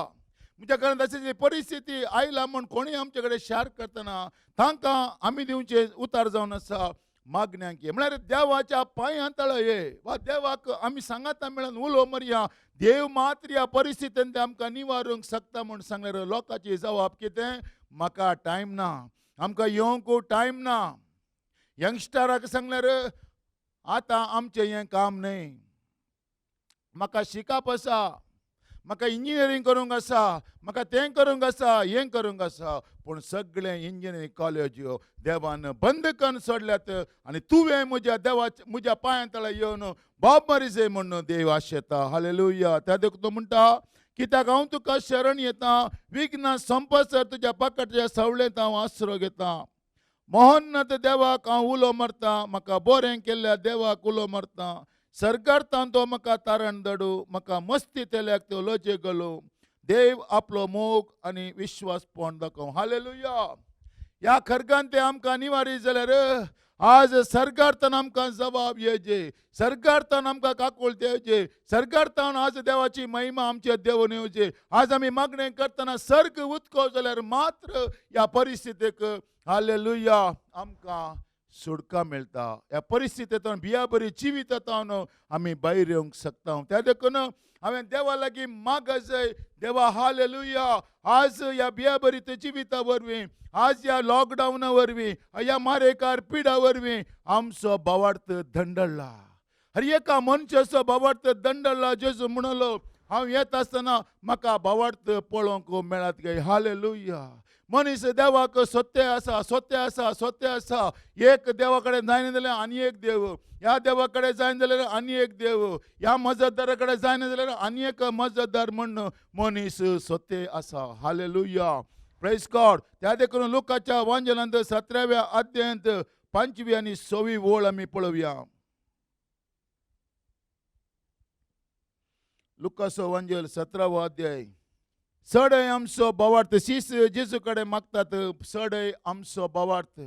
म्हज्या घरांत अशी परिस्थिती आयला म्हूण कोणी आमचे कडेन शेअर करतना तांकां आमी दिवचे उतार जावन आसा मागण्यांक घे. म्हळ्यार देवाच्या पांयां तळा ये वा देवाक आमी सांगाता मेळून उलो मारया. देव मात्र ह्या परिस्थितींत आमकां निवारूंक शकता म्हूण सांगल्यार लोकांची जबाब कितें? म्हाका टायम ना, आमकां येवंक टायम ना. यंगस्टराक सांगल्यार आतां आमचें हें काम न्हय, म्हाका शिकप आसा, म्हाका इंजिनियरींग करूंक आसा, म्हाका तें करूंक आसा, हें करूंक आसा. पूण सगळे इंजिनियरींग कॉलेज्यो देवान बंद करून सोडल्यात आनी तुवें म्हज्या पांयां तळा येवन बाब मारी जाय म्हणून देव आशेता. हालेलुया. त्या देखून तो म्हणटा, कित्याक हांव तुका शरण येता, विघ्न संपसर तुज्या पाकटच्या सवळेंत हांव आसरो घेता. मोहन्नत देवाक हांव उलो मारता, म्हाका बरें केल्ल्या देवाक उलो मारता. सरकारतान तो म्हाका तारण दडू, म्हाका मस्ती तेल्याक तो लजे घालू. देव आपलो मोग आनी विश्वासपण दाखोव. हालेलुया. ह्या खरगान ते आमकां निवारी जाल्यार आज सरकारतान आमकां जबाब येवचे, सरकारतान आमकां काकूळ देवचे, सरकारतान आज देवाची महिमा आमचे देवून येवचे. आज आमी मागणें करतना सर्ग उदको जाल्यार मात्र ह्या परिस्थितीक हालेलुया आमकां सुटका मेळटा. ह्या परिस्थितींतून बिया बरी जिवितांतून आमी भायर येवंक शकता. त्या देखून हांवें देवा लागीं मागत जाय, देवा हालेलुया, आज ह्या बिया बरी जिविता वरवीं, आज ह्या लॉकडावना वरवीं, ह्या मारेकार पिडा वरवीं आमचो भावार्थ दंडळला. हर एका मनशाचो भावार्थ दंडळला. जेजू म्हणलो, हांव येत आसतना म्हाका भावार्थ पळोवंक मेळत गे. हालेलुया. मनीस देवाक सत्य आसा, सत्य आसा, सत्य आसा. एक देवा कडेन जायना जाल्यार आनी एक देव, ह्या देवा कडेन जायना जाल्यार आनी एक देव, ह्या मजतदारा कडेन जायना जाल्यार आनी एक मजतदार म्हणून मनीस सत्य आसा. हालेलुया. Praise God. त्या देखून लुकाच्या वांजलांत 17व्या अध्यायांत 5वी आनी 6वी ओळ आमी पळोवया. लुकाचो वांजल 17वो अध्याय. सडय आमचो भावार्थ, शीस जेजू कडेन मागतात, सडय आमचो भावार्थ.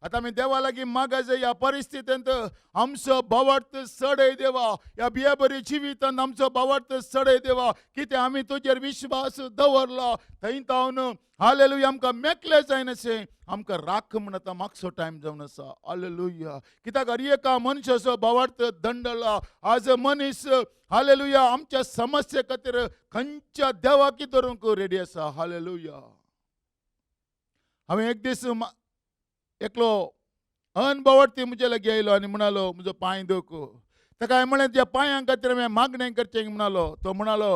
आतां आमी देवा लागीं मागत जाय, ह्या परिस्थितींत आमचो भावार्थ सडय देवा. ह्या बिया बरी जिवितांत आमचो भावार्थ सडय देवा. कितें आमी तुजेर विश्वास दवरला थंय तावन हालेलुया आमकां मेकले जायना अशें आमकां राख म्हण आतां मातसो टायम जावन आसा. हालेलुया. कित्याक हर एका मनशाचो भावार्थ दंडला. आज मनीस हालेलुया आमच्या समस्ये खातीर खंयच्या देवाकी धरूंक रेडी आसा. हालेलुया. हांवें एक दीस एकलो अनभावार्थी म्हजे लागीं आयलो आनी म्हणालो, म्हजो पांय दूख. ताका हांवें म्हळें, त्या पांयां खातीर हांवें मागणें करचें म्हणालो. तो म्हणालो,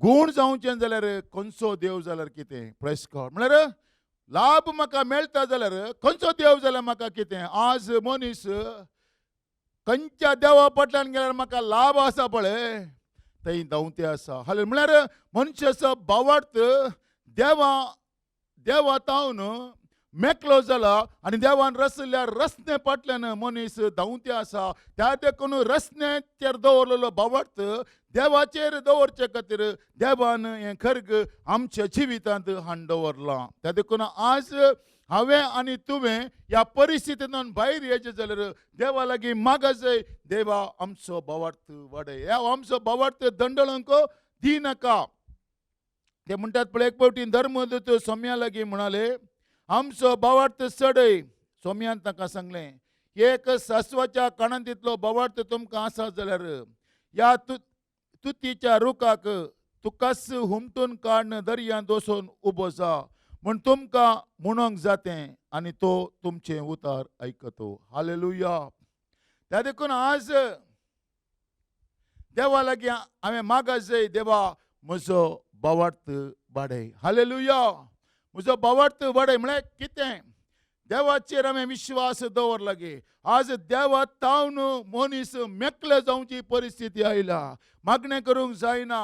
गूण जावचें जाल्यार खंयचो देव जाल्यार कितें? Praise God. म्हळ्यार लाभ म्हाका मेळटा जाल्यार खंयचो देव जाल्यार म्हाका कितें? आज मनीस खंयच्या देवा फाटल्यान गेल्यार म्हाका लाभ आसा पळय थंय धांवते आसा. हालेलुया. म्हळ्यार मनशाचो भावार्थ देवा तावन मेकलो जाला आनी देवान रचल्या रचने फाटल्यान मनीस धांवते आसा. त्या देखून रचनेचेर दवरलेलो भावार्थ देवाचेर दवरचे खातीर देवान हें खर्ग आमच्या जिवितांत हाडून दवरलां. त्या देखून आज हांवें आनी तुवें ह्या परिस्थितींतून भायर येचें जाल्यार देवा लागीं मागा जाय, देवा आमचो भावार्थ वाडय. ह्या आमचो भावार्थ दंडळंक दिनाका. ते म्हणटात पळय, एक फावटी धर्मदूत सोम्या लागीं म्हणाले, आमचो भावार्थ चडय. सोम्यान ताका सांगलें, एक सासवाच्या काणान तितलो भावार्थ तुमकां आसा जाल्यार ह्या तुतीच्या रुखाक तुकास हुमटून काडन दर्यांत वचून उबो जा म्हूण तुमकां म्हणूंक जातें आनी तो तुमचें उतार आयकतो. हालेलुया. त्या देखून आज देवा लागीं हांवें मागा जाय, देवा म्हजो भावार्थ वाडय. हालेलुया. म्हजो भावार्थ वाडय म्हळ्यार कितें? देवाचेर हांवें विश्वास दवरला गे. आज देवा तावन मनीस मेकळे जावची परिस्थिती आयला. मागणें करूंक जायना,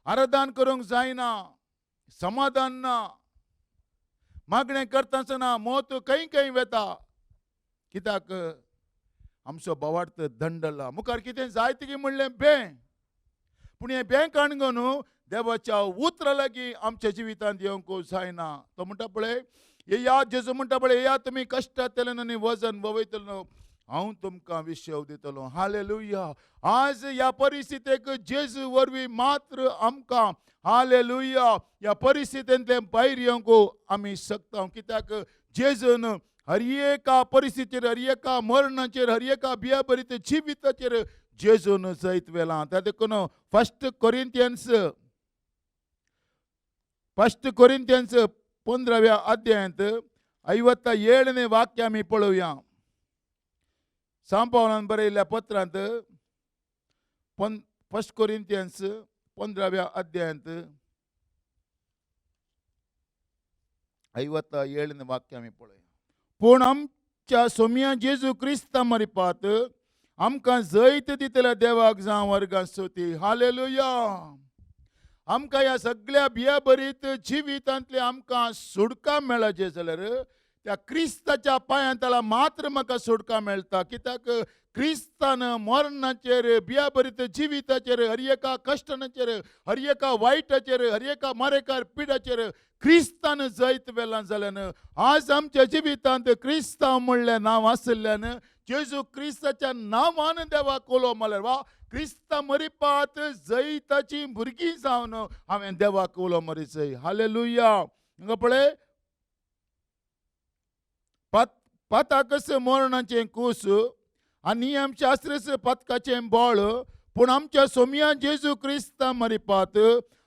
आराधन करूंक जायना, समाधान ना. मागणें करतासतना मोत खंय खंय वेता. कित्याक? आमचो भावार्थ दंडला. मुखार कितें जाय तें म्हणलें बें. पूण हें बें काणगो न्हू, देवाच्या उतरा लागीं आमच्या जिवितांत येवंक जायना. तो म्हणटा पळय, येया, जेजू म्हणटा पळय, येया तुमी कश्टांतल्यान आनी वजन वोवयतलो, हांव तुमकां विश्व दितलो. हालेलुया. आज ह्या परिस्थितीक जेजू वरवीं मात्र आमकां, हालेलुया, ह्या परिस्थितींतले भायर येवंक आमी शकता. कित्याक? जेजून हर एका परिस्थितीचेर, हर एका मरणाचेर, हर एका बियाबरीत जिविताचेर जेजून जैत वेलां. त्या देखून फर्स्ट कोरिंथियन्स 15व्या अध्यायांत 57वें वाक्य आमी पळोवया. सांपावलान बरयल्ल्या पत्रांत फर्स्ट कोरिंथियन्स 15व्या अध्यायांत 57वें वाक्य आमी पळोवया. पूण आमच्या सोम्या जेजू क्रिस्ता मरिपात आमकां जैत दितल्या देवाक जावं वर्गां स्तुती. हालेलुया. आमकां ह्या सगळ्या बियाबरीत जिवितांतले आमकां सुटका मेळचे जाल्यार त्या क्रिस्ताच्या पांयांतला मात्र म्हाका सुटका मेळटा. कित्याक? क्रिस्तान मरणाचेर, बियाबरीत जिविताचेर, हर एका कश्टाचेर, हर एका वायटाचेर, हर एका मारेकार पिडाचेर क्रिस्तान जैत वेलां जाल्यान आज आमच्या जिवितांत क्रिस्तांव म्हणलें नांव आसल्यान जेजू क्रिस्ताच्या नांवान देवाक उलो मारल्यार वा क्रिस्ता मरिपात जैताची भुरगीं जावन हांवें देवाक उलो मारीचय. हालेलुया. हांगा पळय, पाताकस मरणाचें कूस आनी नियमशास्त्रस पथकाचें बळ, पूण आमच्या सोम्या जेजू क्रिस्ता मरिपात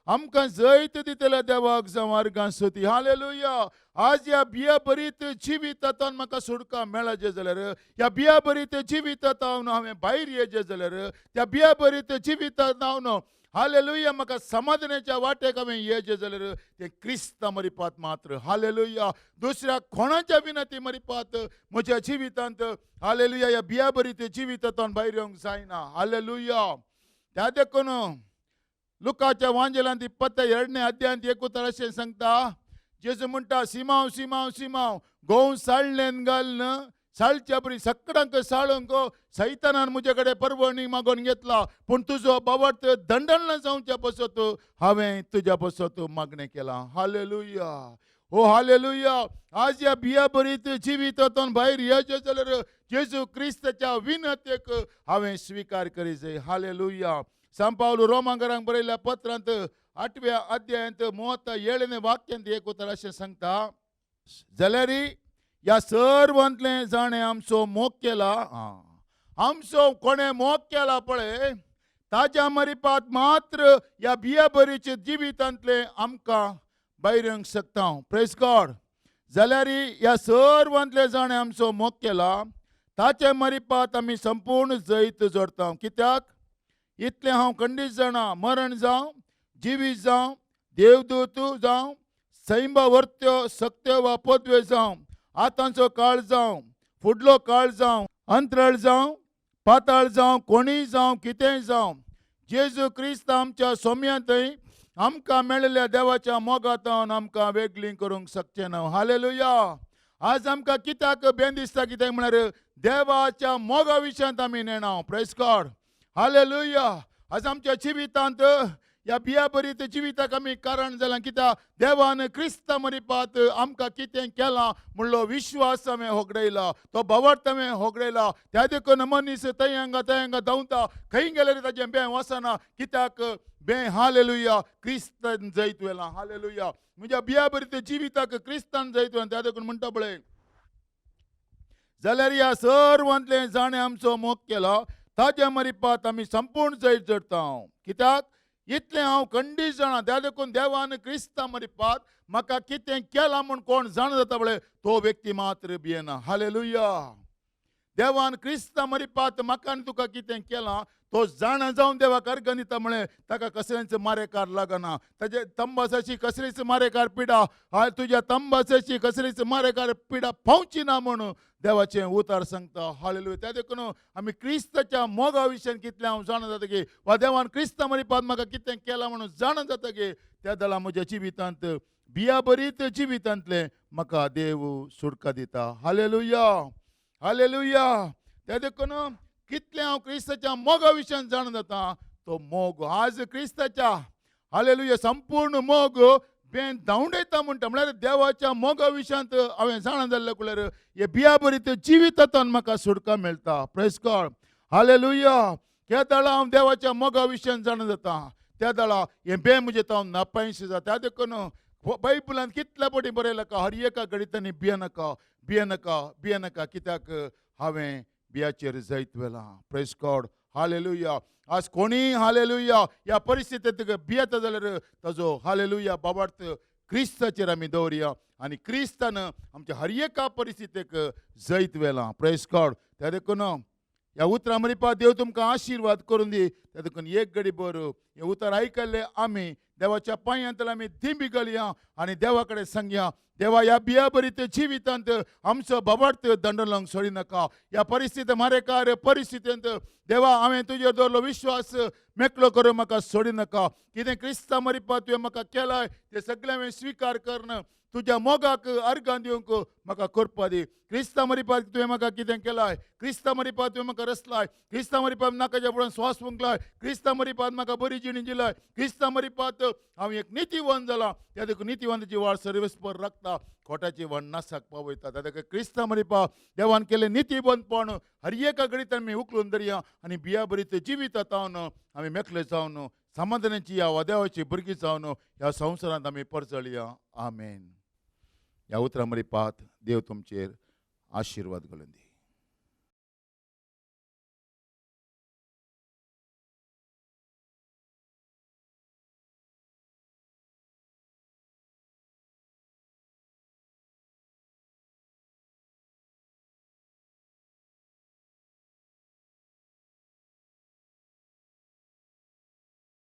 आमकां जैत दितल्या देवाक जावं वर्गां स्तुती. हालेलुया. आज ह्या बियाबरीत जिवितांतल्यान म्हाका सुटका मेळचे जाल्यार, ह्या बियाबरीत जिवितांत हांवें भायर येचें जाल्यार, त्या बियाबरीत जिवितांत हालेलुया म्हाका समाधानाच्या वाटेक हांवें येचें जाल्यार तें क्रिस्ता मरिपात मात्र. हालेलुया. दुसऱ्या कोणाच्या विनंती मरिपात म्हज्या जिवितांत, हालेलुया, ह्या बियाबरीत जिवितांतल्यान भायर येवंक जायना. हालेलुया. त्या देखून लुकाच्या वांजेलांत 22वें अध्यायांत 19 सांगता, जेजू म्हणटा, सिमांव सिमांव सिमांव, गोव साळणेन घालन साळच्या बरी सकडंक साळूंक सैतानान म्हजे कडेन परवणी मागून घेतला, पूण तुजो भावार्थ दंडन जावच्या पसत हांवें तुज्या पसत मागणें केलां. हालेलुया. हो हालेलुया. आज ह्या बियाबरीत जिवितांतल्यान भायर येचें जाल्यार जेजू क्रिस्ताच्या विनंतेक हांवें स्वीकार करीचय. हालेलुया. सांपावलो रोमांकारांक बरयल्ल्या पत्रांत 8व्या अध्यायांत 37वें वाक्यांत 19 सांगता, जाल्यार ह्या सर्वांतले जाणें आमचो मोग केला, आमचो कोणें मोग केला पळय, ताज्या मरिपात मात्र ह्या बियाबरीच्या जिवितांतले आमकां भायर येवंक शकता. Praise God. जाल्यार ह्या सर्वांतले जाणें आमचो मोग केला, ताचे मरिपात आमी संपूर्ण जैत जोडटा. कित्याक? इतलें हांव खंडीत जाणा, मरण जावं, जिवीत जावं, देवदूत जावं, सैंबावर्त्यो सक्त्यो वा पदव्यो जावं, आतांचो काळ जावं, फुडलो काळ जावं, अंतराळ जावं, पाताळ जावं, कोणीय जावं, कितेंय जावं, जेजू क्रिस्त आमच्या सोम्यांतय आमकां मेळिल्ल्या देवाच्या मोगांतल्यान आमकां वेगळीं करूंक शकचें ना. हालेलुया. आज आमकां कित्याक बेन दिसता? कित्याक म्हळ्यार देवाच्या मोगा विशयांत आमी नेणा. Praise God. हालेलुया. आज आमच्या जिवितांत ह्या बिया बरीत जिविताक आमी कारण जालां कित्याक देवान क्रिस्ता मरिपात आमकां कितें केलां म्हणलो विश्वास हांवें होगडयला, तो भवार्थ हांवें होगडयला. त्या देखून मनीस थंय हांगा धांवता, खंय गेल्यार ताजें बें वचना. कित्याक बें हालेलुया क्रिस्तान जैत वेलां. हालेलुया म्हज्या बिया बरीत जिविताक क्रिस्तान जैत वेलां. त्या देखून म्हणटा पळय, जाल्यार ह्या सर्वांतले जाणें आमचो मोग केला, ताज्या मरिपात आमी संपूर्ण जैत जडटा. कित्याक इतलें हांव खंडीत जाणा. त्या देखून देवान क्रिस्ता मरिपात म्हाका कितें केलां म्हूण कोण जाण जाता पळय, तो व्यक्ती मात्र भियेना. हालेलुया. देवान क्रिस्ता मरिपात म्हाका आनी तुका कितें केलां तो जाणा जावन देवाक अर्घ दिता म्हळ्यार ताका कसलेंच मारेकार लागना. ताजे तंबासाची कसलीच मारेकार पिडा, तुज्या तंबासाची कसलीच मारेकार पिडा पावची ना म्हणून देवाचें उतार सांगता. हालेलुया. त्या देखून आमी क्रिस्ताच्या मोगा विशयान कितलें हांव जाणा जाता गे, वा देवान क्रिस्ता मरिपात म्हाका कितें केलां म्हणून जाणा जाता गे, त्या दला म्हज्या जिवितांत बिया बरीत जिवितांतले म्हाका देव सुटका दिता. हालेलुया. हालेलुया. त्या देखून कितलें हांव क्रिस्ताच्या मोगा विशयान जाणा जाता, तो मोग आज क्रिस्ताच्या हालेलुया संपूर्ण मोग बें धांवडयता म्हणटा. म्हळ्यार देवाच्या मोगा विशयांत हांवें जाणा जाल्ल्या कुळार हे बिया बरीत जिवितांतल्यान म्हाका सुटका मेळटा. Praise God. हालेलुया. त्या दळा हांव देवाच्या मोगा विशयान जाणा जाता, त्या दळा हें बें म्हजें हांव नापायस जाता. त्या देखून बायबलांत कितल्या फावटी बरयलां का, हर एका घडीत भियेनाका, भियेनाका, भियेनाका, कित्याक हांवें बियाचेर जैत वेलां. Praise God. हालेलुया. आज कोणी हालेलुया ह्या परिस्थितींत भियेता जाल्यार ताजो हालेलुया बाबार्थ क्रिस्ताचेर आमी दवरया आनी क्रिस्तान आमच्या हर एका परिस्थितीक जैत वेलां. Praise God. त्या देखून ह्या उतरां मरिपा देव तुमकां आशिर्वाद करून दी. त्या देखून एक घडी भर हे उतर आयकल्ले आमी देवाच्या पांयांतले आमी दिंबी घालया आनी देवा कडेन सांगया, देवा ह्या बिया बरीत जिवितांत आमचो बाबार्थ दंडलांक सोडी नाका. ह्या परिस्थिती मारेकार परिस्थितींत देवा हांवें तुजेर दवरलो विश्वास मेकळो करून म्हाका सोडी नाका. कितें क्रिस्ता मरिपा तुवें म्हाका केलाय तें सगळें हांवें स्विकार करन तुज्या मोगाक अर्घां दिवंक म्हाका करपा दी. क्रिस्ता मरिपाक तुवें म्हाका कितें केलाय, क्रिस्ता मरिपाक तुवें म्हाका रचलाय, क्रिस्ता मरिपाक नाकाच्या फुड्यान स्वास फुंकलाय, क्रिस्ता मरिपाक म्हाका बरी जिणी दिलाय, क्रिस्ता मरिपाक हांव एक नितीवंत जाला. त्या देखून नितीवंताची वाड सर्वेस्पर राखता, खोटाची वाड नासाक पावयता. त्या देखून क्रिस्ता मरिपाक देवान केलें नितीवंतपण हर एका घडीत आमी उखलून धरया आनी बिया बरीत जिवितांत आमी मेकळे जावन समाधानाची ह्या देवाची भुरगीं जावन ह्या संवसारांत आमी परचळया. आमेन. ह्या उतरां मरिपात देव तुमचेर आशिर्वाद घालून दी.